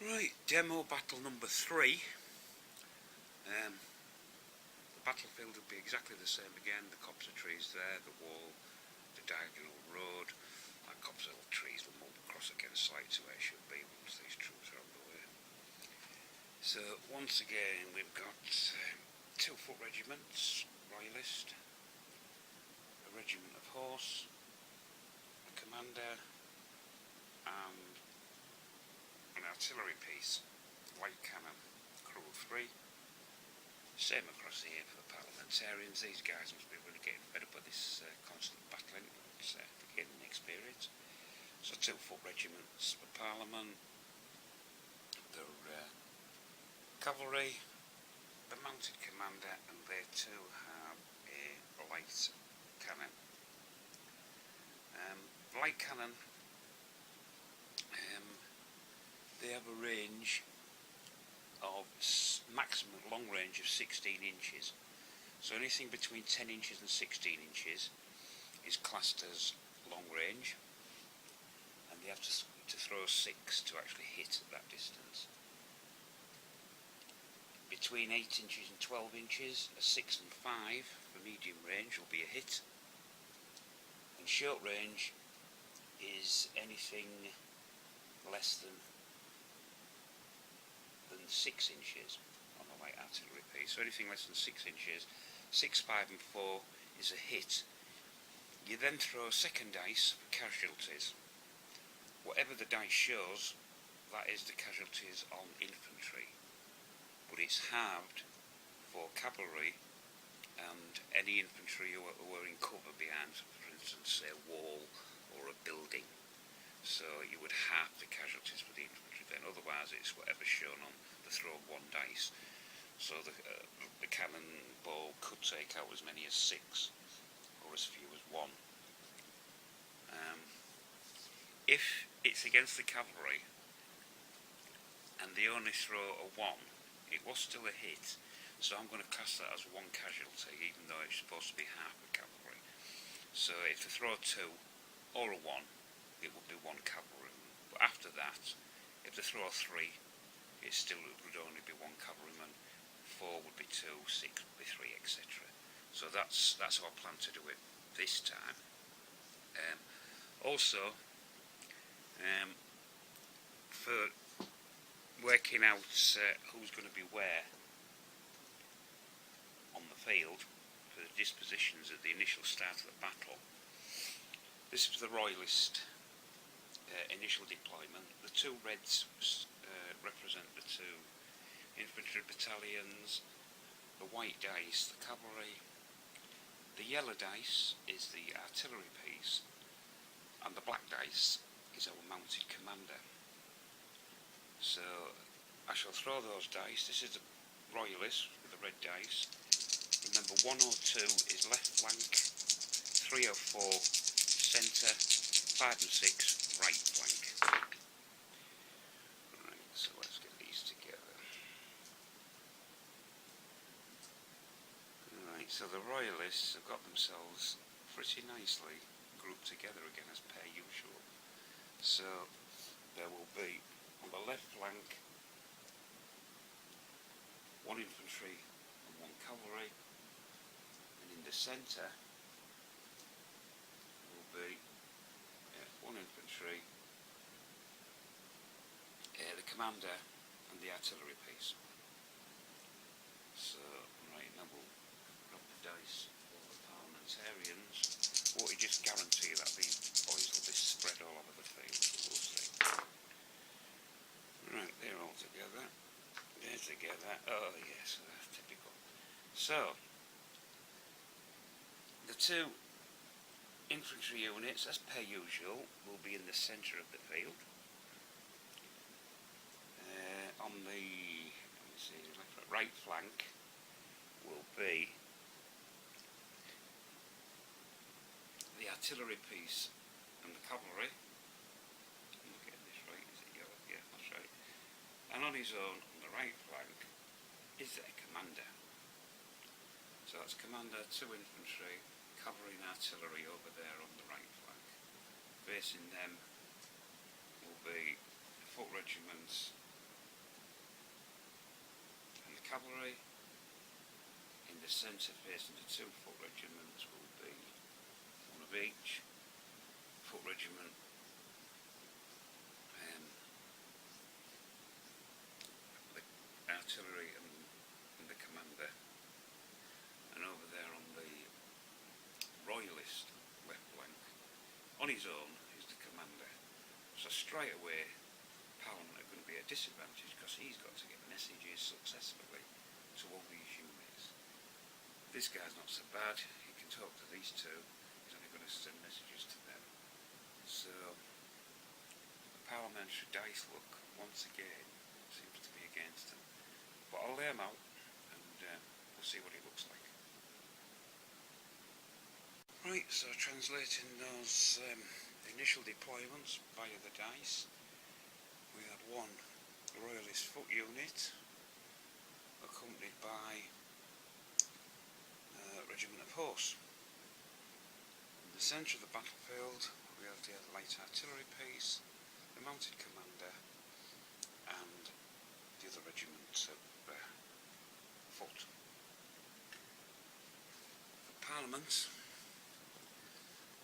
Right, demo battle number 3. The battlefield will be exactly the same again. The copse of trees there, the wall, the diagonal road. That copse of trees will move across against site to where it should be once these troops are on the way. So once again we've got 2 foot regiments, royalist, a regiment of horse, a commander, and an artillery piece, light cannon, crew of 3. Same across here for the parliamentarians. These guys must be really getting fed up with this constant battling, but they're getting experience. So 2 foot regiments for Parliament, the cavalry, the mounted commander, and they too have a light cannon. Light cannon, they have a range of maximum long range of 16 inches. So anything between 10 inches and 16 inches is classed as long range, and they have to throw 6 to actually hit at that distance. Between 8 inches and 12 inches, a 6 and 5 for medium range will be a hit, and short range is anything less than 6 inches on a light artillery piece. So anything less than 6 inches, 6, 5 and 4 is a hit. You then throw a second dice for casualties. Whatever the dice shows, that is the casualties on infantry, but it's halved for cavalry and any infantry who are in cover behind, for instance, say a wall or a building. So you would halve the casualties for the infantry then, otherwise it's whatever's shown on the throw of 1 dice. So the cannonball could take out as many as 6 or as few as 1. If it's against the cavalry and they only throw a 1, it was still a hit, so I'm going to class that as 1 casualty, even though it's supposed to be half the cavalry. So if they throw a 2 or a 1, it would be 1 cavalryman. But after that, if they throw a 3, it still would only be 1 cavalryman. 4 would be 2, 6 would be 3, etc. So that's how I plan to do it this time. Also, for working out who's going to be where on the field for the dispositions at the initial start of the battle, this is the royalist initial deployment. The 2 reds represent the 2 infantry battalions, the white dice the cavalry, the yellow dice is the artillery piece, and the black dice is our mounted commander. So I shall throw those dice. This is the royalist with the red dice. Remember, 1 or 2 is left flank, 3 or 4 centre, 5 and 6 right flank. Right, so let's get these together. Right, so the royalists have got themselves pretty nicely grouped together again as per usual. So there will be on the left flank 1 infantry and 1 cavalry, and in the centre will be 1 infantry, the commander and the artillery piece. So right, now we'll drop the dice for the parliamentarians. Won't you just guarantee that these boys will be spread all over the field? We'll see. Right, they're all together. They're together. Oh yes, that's typical. So the 2 infantry units, as per usual, will be in the centre of the field. On the right flank will be the artillery piece and the cavalry. I'm not getting this right, is it yellow? Yeah, that's right. And on his own, on the right flank, is their commander. So that's commander, 2 infantry, cavalry and artillery over there on the right flank. Facing them will be the foot regiments artillery. In the centre, facing the 2 foot regiments, will be one of each. Foot regiment, the artillery and the commander. And over there on the royalist left flank, on his own, is the commander. So straight away, Parliament are going to be at a disadvantage because he's got to get messages successfully to all these units. This guy's not so bad, he can talk to these two, he's only going to send messages to them. So, the parliamentary dice luck, once again, seems to be against them. But I'll lay them out and we'll see what it looks like. Right, so translating those initial deployments via the dice, we had one royalist foot unit accompanied by a regiment of horse. In the centre of the battlefield we have the light artillery piece, the mounted commander and the other regiment of foot. For Parliament,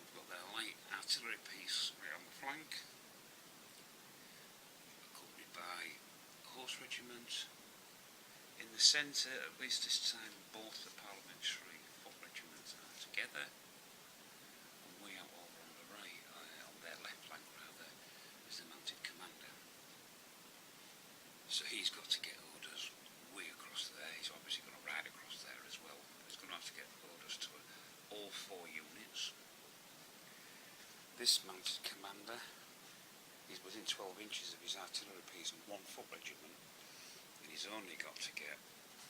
we've got their light artillery piece right on the flank, accompanied by a horse regiment. In the centre, at least this time, both the parliamentary foot regiments are together, and way out over on the right, on their left flank rather, is the mounted commander. So he's got to get orders way across there. He's obviously going to ride across there as well. He's going to have to get orders to all 4 units. This mounted commander, he's within 12 inches of his artillery piece and 1 foot regiment, and he's only got to get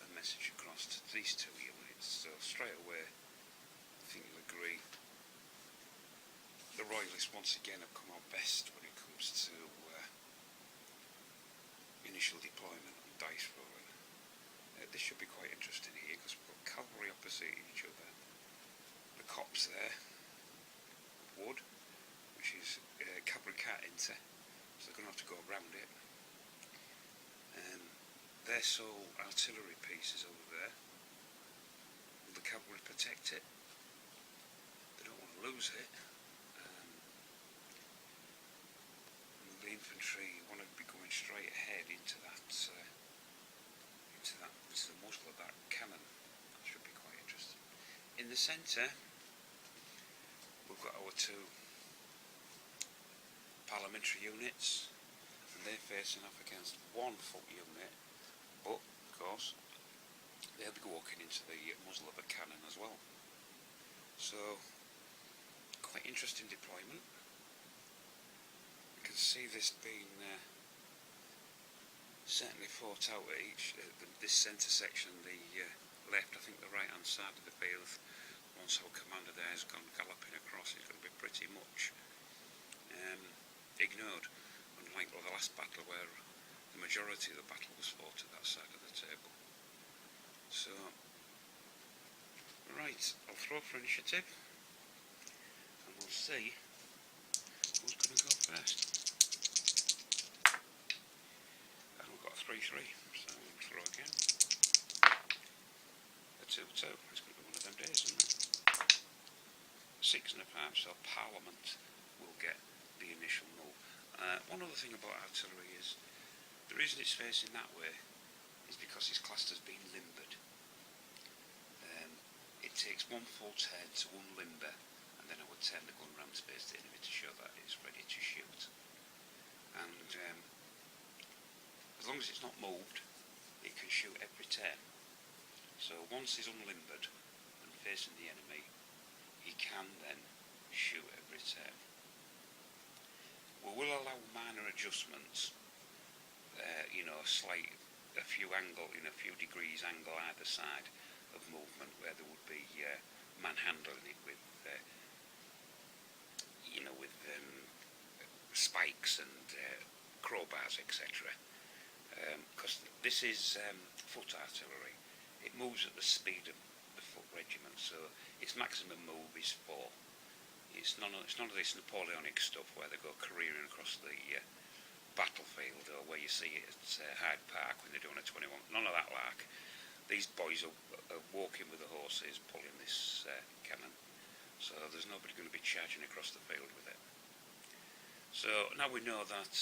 a message across to these 2 units. So straight away, I think you'll agree, the royalists once again have come out best when it comes to initial deployment and dice rolling. This should be quite interesting here because we've got cavalry opposite each other. The copse there, wood, which is cavalry can't enter, so they're going to have to go around it. Their sole artillery piece is over there. Will the cavalry protect it? They don't want to lose it. The infantry want to be going straight ahead into the muzzle of that cannon. That should be quite interesting. In the centre, we've got our 2 parliamentary units, and they're facing off against 1 foot unit, but of course they'll be walking into the muzzle of a cannon as well. So quite interesting deployment. You can see this being certainly fought out at each, this centre section, the left, I think the right hand side of the field. Once our commander there has gone galloping across, it's going to be pretty much ignored, unlike the last battle where the majority of the battle was fought at that side of the table. So, right, I'll throw for initiative and we'll see who's going to go first. And we've got a 3-3, so we'll throw again. A 2-2, it's going to be one of them days, isn't it? 6 and a 5, so Parliament will get the initial move. One other thing about artillery is, the reason it's facing that way is because it's classed as being limbered. It takes 1 full turn to unlimber, and then I would turn the gun round to face the enemy to show that it's ready to shoot. And as long as it's not moved, it can shoot every turn. So once he's unlimbered and facing the enemy, he can then shoot every turn. We will allow minor adjustments, a few degrees angle either side of movement, where there would be manhandling it with spikes and crowbars, etc. Because this is foot artillery. It moves at the speed of the foot regiment, so its maximum move is 4. It's none of this Napoleonic stuff where they go careering across the battlefield, or where you see it at Hyde Park when they're doing a 21. None of that lark. these boys are walking with the horses, pulling this cannon. So there's nobody going to be charging across the field with it. So now we know that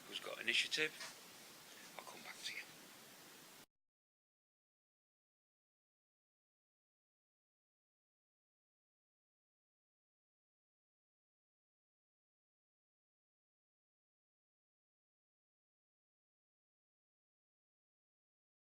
who's got initiative.